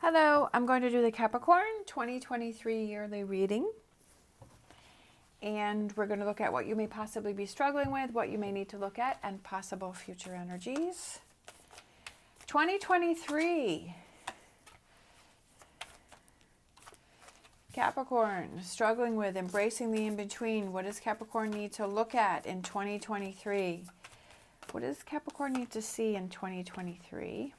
Hello, I'm going to do the Capricorn 2023 yearly reading. And we're going to look at what you may possibly be struggling with, what you may need to look at, and possible future energies. 2023. Capricorn, struggling with, embracing the in-between. What does Capricorn need to look at in 2023? What does Capricorn need to see in 2023?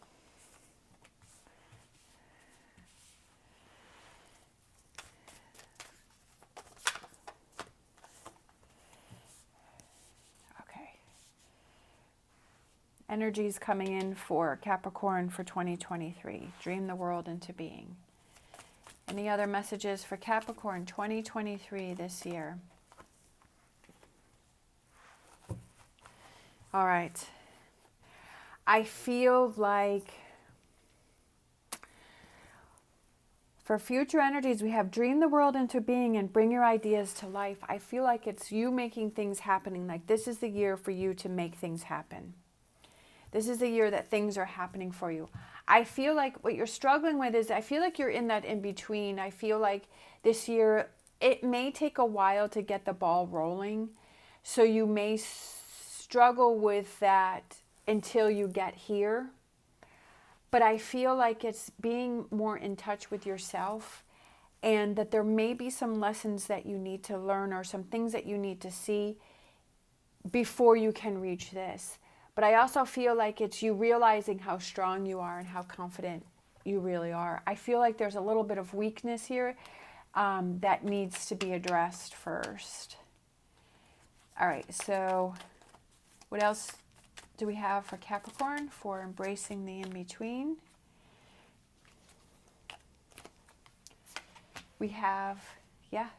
Energies coming in for Capricorn for 2023. Dream the world into being. Any other messages for Capricorn 2023 this year? All right. I feel like for future energies, we have dream the world into being and bring your ideas to life. I feel like it's you making things happening. Like this is the year for you to make things happen. This is the year that things are happening for you. I feel like what you're struggling with is I feel like you're in that in-between. I feel like this year, it may take a while to get the ball rolling. So you may struggle with that until you get here. But I feel like it's being more in touch with yourself and that there may be some lessons that you need to learn or some things that you need to see before you can reach this. But I also feel like it's you realizing how strong you are and how confident you really are. I feel like there's a little bit of weakness here that needs to be addressed first. All right, so what else do we have for Capricorn for embracing the in-between? We have,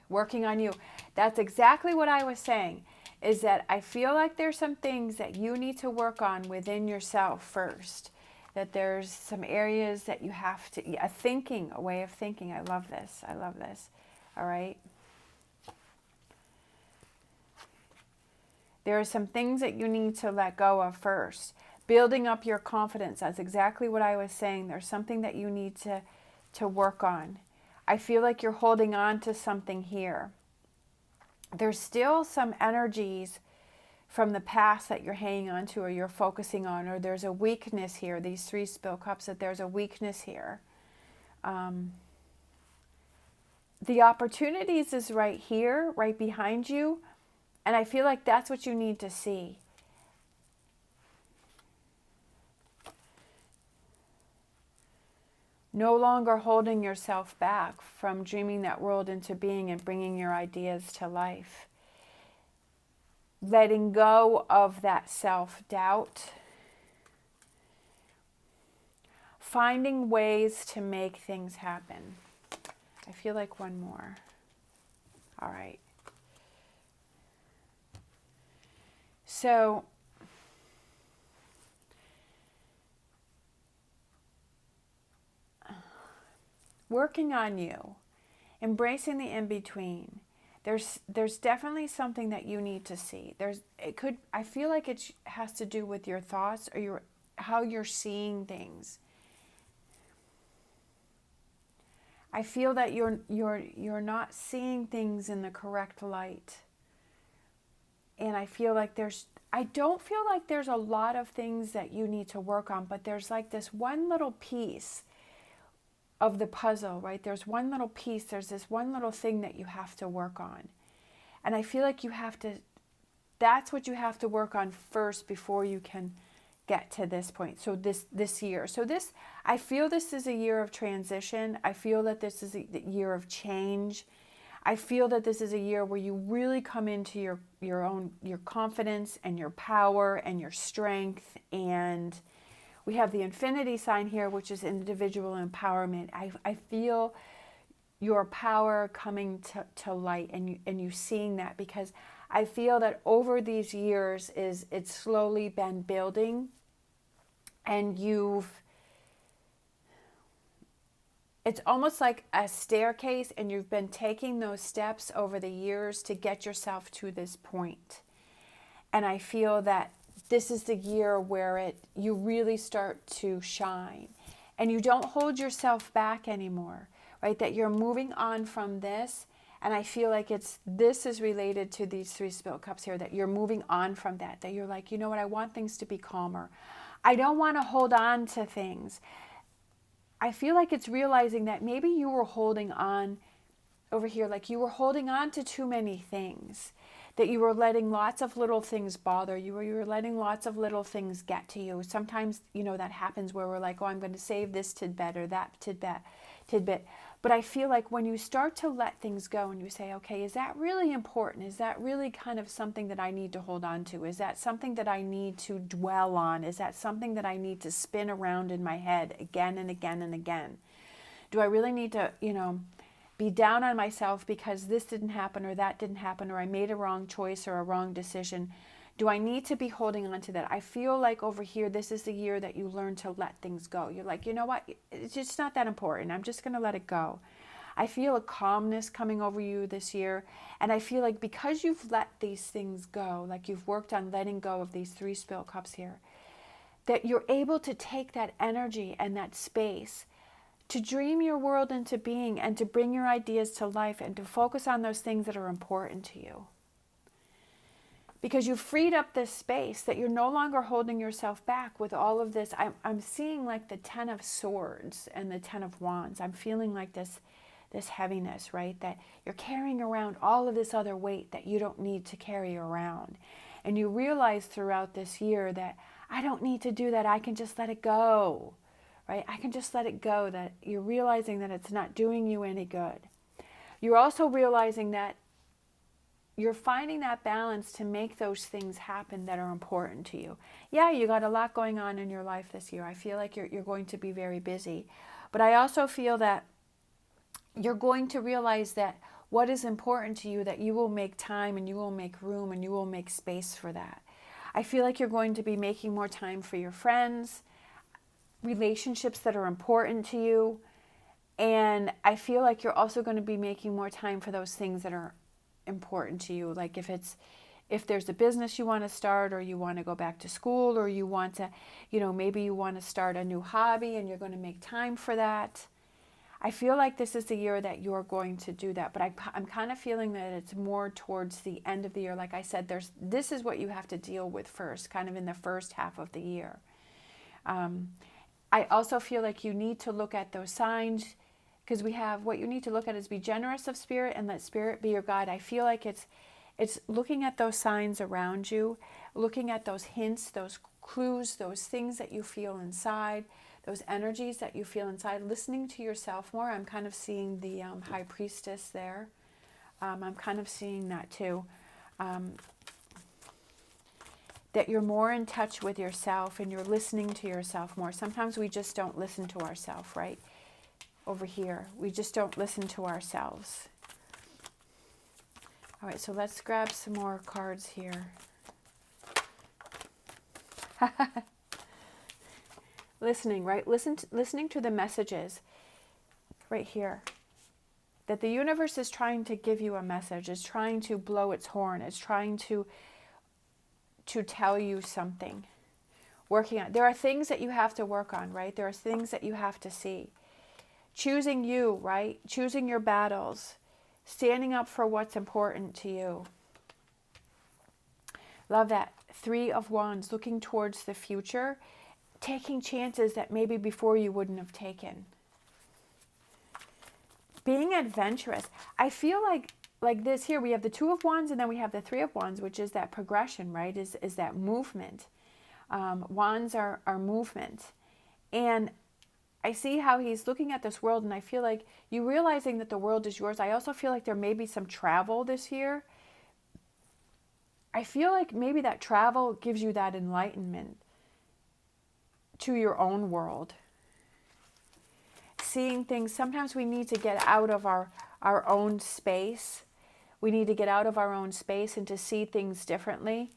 working on you. That's exactly what I was saying. Is that I feel like there's some things that you need to work on within yourself first. That there's some areas that you have to, a way of thinking. I love this. I love this. All right. There are some things that you need to let go of first. Building up your confidence. That's exactly what I was saying. There's something that you need to work on. I feel like you're holding on to something here. There's still some energies from the past that you're hanging on to or you're focusing on, or there's a weakness here. These three spill cups, that there's a weakness here. The opportunities is right here, right behind you, and I feel like that's what you need to see. No longer holding yourself back from dreaming that world into being and bringing your ideas to life. Letting go of that self-doubt. Finding ways to make things happen. I feel like one more. All right. So, working on you, embracing the in-between. There's definitely something that you need to see. I feel like it has to do with your thoughts or how you're seeing things. I feel that you're not seeing things in the correct light. And I feel like I don't feel like there's a lot of things that you need to work on, but there's like this one little piece of the puzzle, right? There's one little piece, there's this one little thing that you have to work on. And I feel like that's what you have to work on first before you can get to this point. So this year. So I feel this is a year of transition. I feel that this is a year of change. I feel that this is a year where you really come into your confidence and your power and your strength. And we have the infinity sign here, which is individual empowerment. I feel your power coming to light and you seeing that, because I feel that over these years it's slowly been building, and it's almost like a staircase, and you've been taking those steps over the years to get yourself to this point. And I feel that this is the year where you really start to shine and you don't hold yourself back anymore, right? That you're moving on from this. And I feel like this is related to these 3 spilled cups here, that you're moving on from that you're like, you know what, I want things to be calmer. I don't want to hold on to things. I feel like it's realizing that maybe you were holding on over here, like you were holding on to too many things, that you were letting lots of little things bother you, or you were letting lots of little things get to you. Sometimes, that happens where we're like, oh, I'm going to save this tidbit or that tidbit. But I feel like when you start to let things go and you say, okay, is that really important? Is that really kind of something that I need to hold on to? Is that something that I need to dwell on? Is that something that I need to spin around in my head again and again and again? Do I really need to, be down on myself because this didn't happen or that didn't happen, or I made a wrong choice or a wrong decision? Do I need to be holding on to that? I feel like over here, this is the year that you learn to let things go. You're like, you know what? It's just not that important. I'm just going to let it go. I feel a calmness coming over you this year. And I feel like because you've let these things go, like you've worked on letting go of these 3 spilled cups here, that you're able to take that energy and that space to dream your world into being and to bring your ideas to life and to focus on those things that are important to you. Because you've freed up this space, that you're no longer holding yourself back with all of this. I'm seeing like the 10 of Swords and the 10 of Wands. I'm feeling like this heaviness, right? That you're carrying around all of this other weight that you don't need to carry around. And you realize throughout this year that I don't need to do that. I can just let it go. Right? I can just let it go, that you're realizing that it's not doing you any good. You're also realizing that you're finding that balance to make those things happen that are important to you. Yeah, you got a lot going on in your life this year. I feel like you're going to be very busy. But I also feel that you're going to realize that what is important to you, that you will make time and you will make room and you will make space for that. I feel like you're going to be making more time for your friends, relationships that are important to you. And I feel like you're also going to be making more time for those things that are important to you. Like if there's a business you want to start, or you want to go back to school, or you want to, maybe you want to start a new hobby and you're going to make time for that. I feel like this is the year that you're going to do that. But I'm kind of feeling that it's more towards the end of the year. Like I said, this is what you have to deal with first, kind of in the first half of the year. I also feel like you need to look at those signs, because what you need to look at is be generous of spirit and let spirit be your guide. I feel like it's looking at those signs around you, looking at those hints, those clues, those things that you feel inside, those energies that you feel inside, listening to yourself more. I'm kind of seeing the High Priestess there. I'm kind of seeing that too. That you're more in touch with yourself and you're listening to yourself more. Sometimes we just don't listen to ourselves, right? Over here, we just don't listen to ourselves. All right, so let's grab some more cards here. Listening, right? Listening to the messages right here. That the universe is trying to give you a message, is trying to blow its horn, is trying to tell you something. Working on. There are things that you have to work on, right? There are things that you have to see. Choosing you, right? Choosing your battles. Standing up for what's important to you. Love that. 3 of Wands, looking towards the future. Taking chances that maybe before you wouldn't have taken. Being adventurous. I feel like this here, we have the 2 of Wands and then we have the 3 of Wands, which is that progression, right? Is that movement. Wands are movement. And I see how he's looking at this world, and I feel like you realizing that the world is yours. I also feel like there may be some travel this year. I feel like maybe that travel gives you that enlightenment to your own world. Seeing things, sometimes we need to get out of our own space. We need to get out of our own space and to see things differently.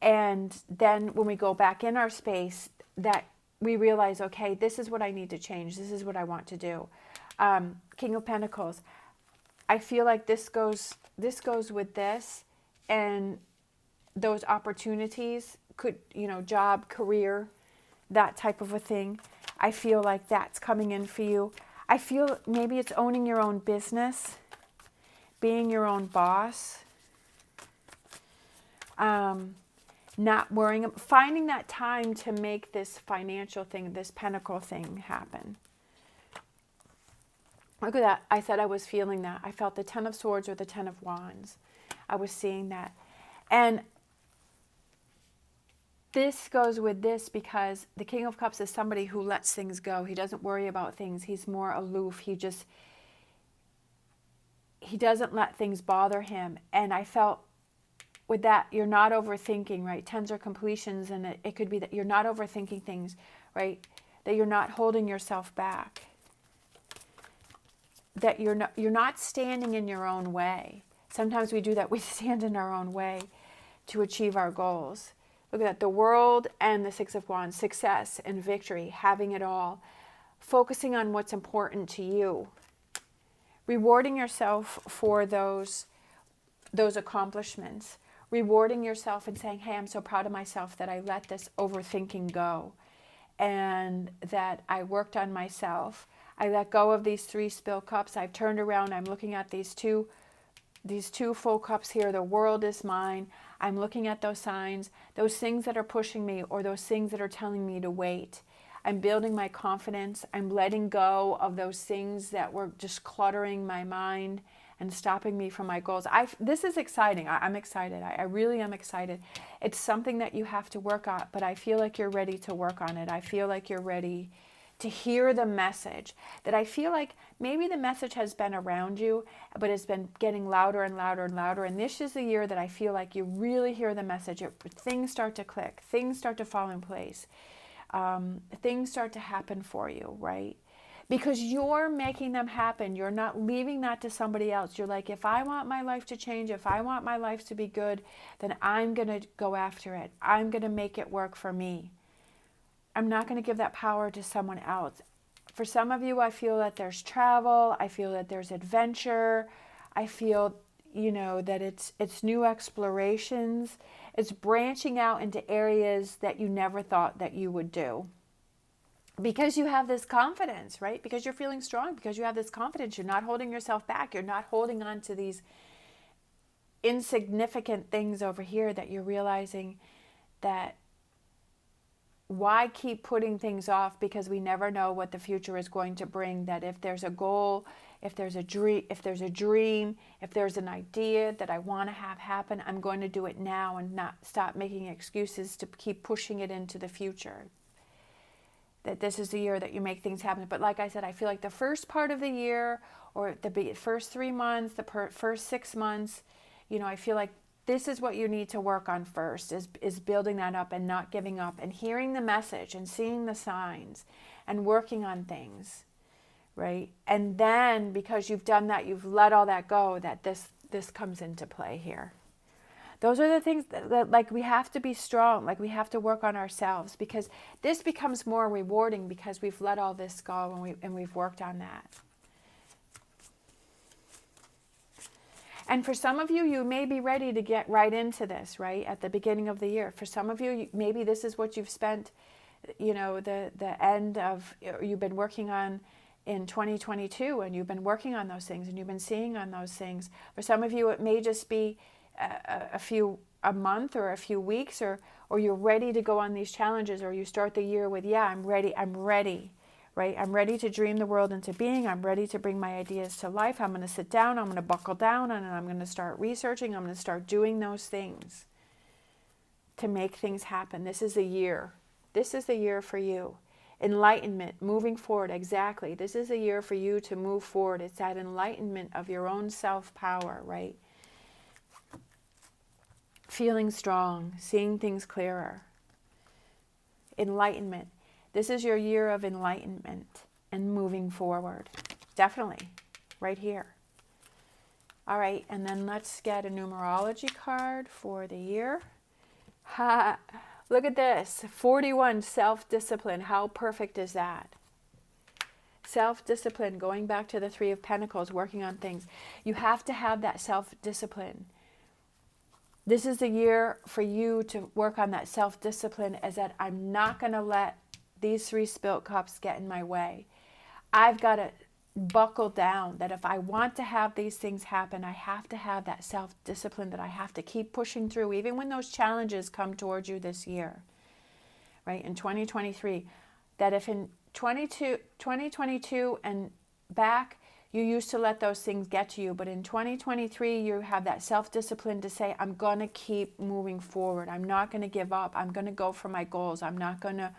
And then when we go back in our space, that we realize, okay, this is what I need to change. This is what I want to do. King of Pentacles. I feel like this goes with this, and those opportunities could, job, career, that type of a thing. I feel like that's coming in for you. I feel maybe it's owning your own business, being your own boss, not worrying, finding that time to make this financial thing, this pentacle thing happen. Look at that. I said I was feeling that. I felt the 10 of Swords or the 10 of Wands. I was seeing that. And this goes with this because the King of Cups is somebody who lets things go. He doesn't worry about things. He's more aloof. He doesn't let things bother him. And I felt with that, you're not overthinking, right? Tens are completions, and it could be that you're not overthinking things, right? That you're not holding yourself back. That you're not standing in your own way. Sometimes we do that. We stand in our own way to achieve our goals. Look at that. The World and the Six of Wands. Success and victory. Having it all. Focusing on what's important to you. Rewarding yourself for those accomplishments. Rewarding yourself and saying, hey, I'm so proud of myself that I let this overthinking go. And that I worked on myself. I let go of these 3 spilled cups. I've turned around. I'm looking at these two full cups here. The world is mine. I'm looking at those signs, those things that are pushing me or those things that are telling me to wait. I'm building my confidence. I'm letting go of those things that were just cluttering my mind and stopping me from my goals. This is exciting. I'm excited. I really am excited. It's something that you have to work on, but I feel like you're ready to work on it. I feel like you're ready to hear the message, that I feel like maybe the message has been around you, but it's been getting louder and louder and louder. And this is the year that I feel like you really hear the message. Things start to click. Things start to fall in place. Things start to happen for you, right? Because you're making them happen. You're not leaving that to somebody else. You're like, if I want my life to change, if I want my life to be good, then I'm going to go after it. I'm going to make it work for me. I'm not going to give that power to someone else. For some of you, I feel that there's travel. I feel that there's adventure. I feel, that it's new explorations. It's branching out into areas that you never thought that you would do. Because you have this confidence, right? Because you're feeling strong. Because you have this confidence. You're not holding yourself back. You're not holding on to these insignificant things over here that you're realizing that why keep putting things off, because we never know what the future is going to bring. That if there's a goal, if there's a dream, if there's an idea that I want to have happen, I'm going to do it now and not stop making excuses to keep pushing it into the future. That this is the year that you make things happen. But like I said, I feel like the first part of the year, or the first 3 months, the first 6 months, I feel like this is what you need to work on first, is building that up and not giving up and hearing the message and seeing the signs and working on things, right? And then because you've done that, you've let all that go, that this comes into play here. Those are the things that like we have to be strong, like we have to work on ourselves, because this becomes more rewarding because we've let all this go and we've worked on that. And for some of you, you may be ready to get right into this, right, at the beginning of the year. For some of you, maybe this is what you've spent, the end of, you've been working on in 2022, and you've been working on those things, and you've been seeing on those things. For some of you, it may just be a month or a few weeks, or you're ready to go on these challenges, or you start the year with, yeah, I'm ready, right? I'm ready to dream the world into being. I'm ready to bring my ideas to life. I'm going to sit down. I'm going to buckle down, and I'm going to start researching. I'm going to start doing those things to make things happen. This is the year. This is the year for you. Enlightenment, moving forward, exactly. This is a year for you to move forward. It's that enlightenment of your own self-power, right? Feeling strong, seeing things clearer. Enlightenment. This is your year of enlightenment and moving forward. Definitely. Right here. All right, and then let's get a numerology card for the year. Ha! Look at this. 41, self-discipline. How perfect is that? Self-discipline, going back to the 3 of Pentacles, working on things. You have to have that self-discipline. This is the year for you to work on that self-discipline, as that I'm not going to let these 3 spilt cups get in my way. I've got to buckle down that if I want to have these things happen, I have to have that self-discipline, that I have to keep pushing through, even when those challenges come towards you this year, right? In 2023, that if in 2022 and back, you used to let those things get to you, but in 2023, you have that self-discipline to say, I'm going to keep moving forward. I'm not going to give up. I'm going to go for my goals. I'm not going to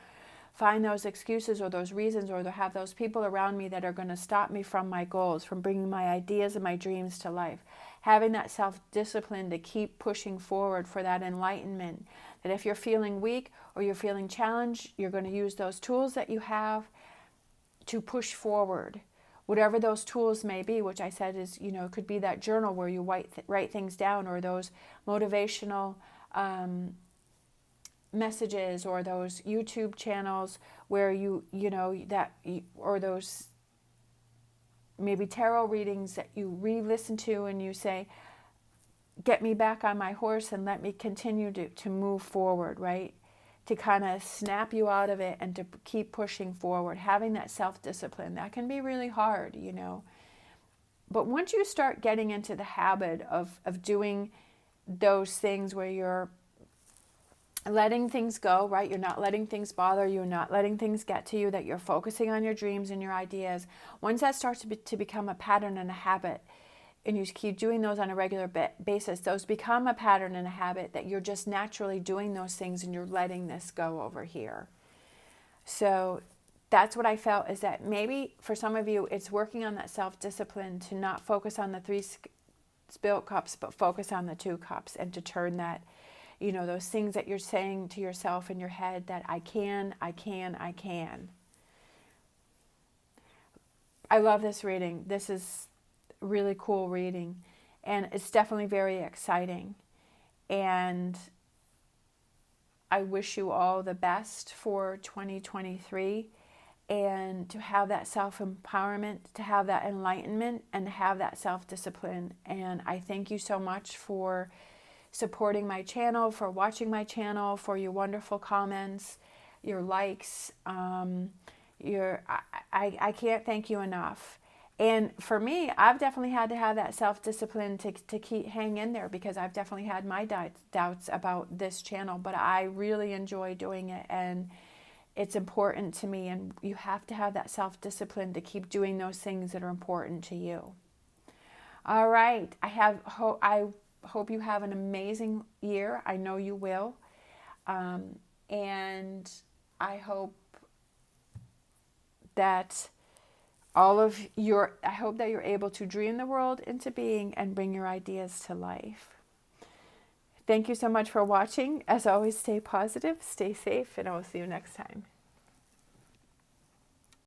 find those excuses or those reasons or to have those people around me that are going to stop me from my goals, from bringing my ideas and my dreams to life. Having that self-discipline to keep pushing forward for that enlightenment. That if you're feeling weak or you're feeling challenged, you're going to use those tools that you have to push forward. Whatever those tools may be, which I said is, it could be that journal where you write things down, or those motivational messages, or those YouTube channels where or those maybe tarot readings that you re-listen to and you say, get me back on my horse and let me continue to move forward, right? To kind of snap you out of it and to keep pushing forward. Having that self-discipline, that can be really hard, But once you start getting into the habit of doing those things where you're letting things go, right? You're not letting things bother you, not letting things get to you, that you're focusing on your dreams and your ideas. Once that starts to become a pattern and a habit, and you keep doing those on a regular basis, those become a pattern and a habit that you're just naturally doing those things and you're letting this go over here. So that's what I felt, is that maybe for some of you, it's working on that self-discipline to not focus on the 3 spilt cups, but focus on the 2 cups, and to turn that, those things that you're saying to yourself in your head, that I can. I love this reading. This is really cool reading, and it's definitely very exciting, and I wish you all the best for 2023, and to have that self-empowerment, to have that enlightenment, and to have that self-discipline. And I thank you so much for supporting my channel, for watching my channel, for your wonderful comments, your likes. I can't thank you enough. And for me, I've definitely had to have that self-discipline to keep hang in there, because I've definitely had my doubts about this channel, but I really enjoy doing it, and it's important to me, and you have to have that self-discipline to keep doing those things that are important to you. All right, I hope you have an amazing year. I know you will. And I hope that I hope that you're able to dream the world into being and bring your ideas to life. Thank you so much for watching. As always, stay positive, stay safe, and I will see you next time.